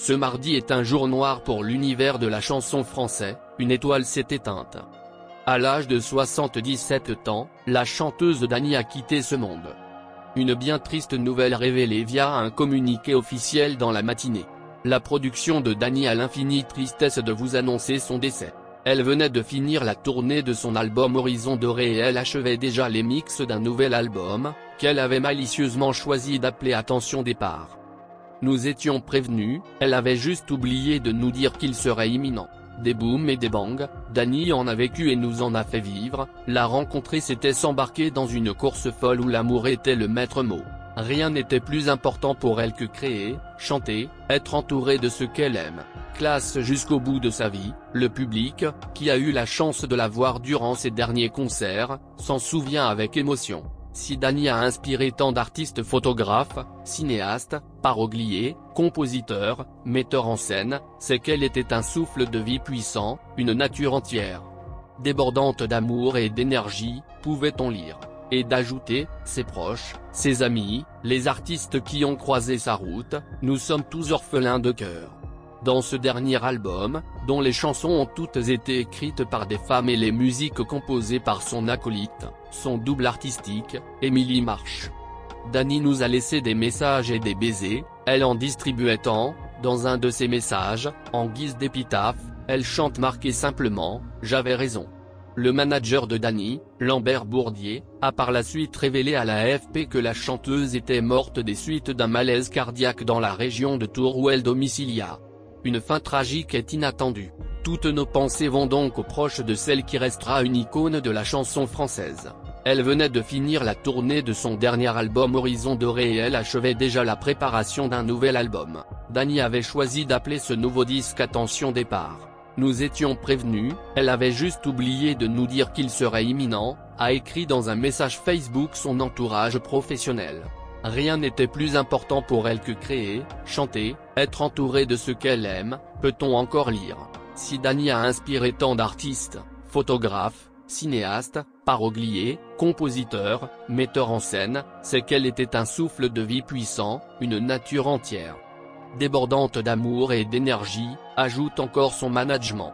Ce mardi est un jour noir pour l'univers de la chanson française, une étoile s'est éteinte. À l'âge de 77 ans, la chanteuse Dany a quitté ce monde. Une bien triste nouvelle révélée via un communiqué officiel dans la matinée. La production de Dany a l'infinie tristesse de vous annoncer son décès. Elle venait de finir la tournée de son album Horizon Doré et elle achevait déjà les mix d'un nouvel album, qu'elle avait malicieusement choisi d'appeler Attention Départ. Nous étions prévenus, elle avait juste oublié de nous dire qu'il serait imminent. Des booms et des bangs, Dany en a vécu et nous en a fait vivre. La rencontrer c'était s'embarquer dans une course folle où l'amour était le maître mot. Rien n'était plus important pour elle que créer, chanter, être entourée de ce qu'elle aime. Classe jusqu'au bout de sa vie, le public, qui a eu la chance de la voir durant ses derniers concerts, s'en souvient avec émotion. Si Dany a inspiré tant d'artistes, photographes, cinéastes, paroliers, compositeurs, metteurs en scène, c'est qu'elle était un souffle de vie puissant, une nature entière. Débordante d'amour et d'énergie, pouvait-on lire. Et d'ajouter, ses proches, ses amis, les artistes qui ont croisé sa route, nous sommes tous orphelins de cœur. Dans ce dernier album, dont les chansons ont toutes été écrites par des femmes et les musiques composées par son acolyte, son double artistique, Émilie March. Dany nous a laissé des messages et des baisers, elle en distribuait tant. Dans un de ses messages, en guise d'épitaphe, elle chante marqué simplement « J'avais raison ». Le manager de Dany, Lambert Bourdier, a par la suite révélé à la AFP que la chanteuse était morte des suites d'un malaise cardiaque dans la région de Tours où elle domicilia. Une fin tragique est inattendue. Toutes nos pensées vont donc aux proches de celle qui restera une icône de la chanson française. Elle venait de finir la tournée de son dernier album Horizon Doré et elle achevait déjà la préparation d'un nouvel album. Dany avait choisi d'appeler ce nouveau disque Attention Départ. Nous étions prévenus, elle avait juste oublié de nous dire qu'il serait imminent, a écrit dans un message Facebook son entourage professionnel. Rien n'était plus important pour elle que créer, chanter, être entourée de ce qu'elle aime, peut-on encore lire. Si Dany a inspiré tant d'artistes, photographes, cinéastes, paroliers, compositeurs, metteurs en scène, c'est qu'elle était un souffle de vie puissant, une nature entière. Débordante d'amour et d'énergie, ajoute encore son management.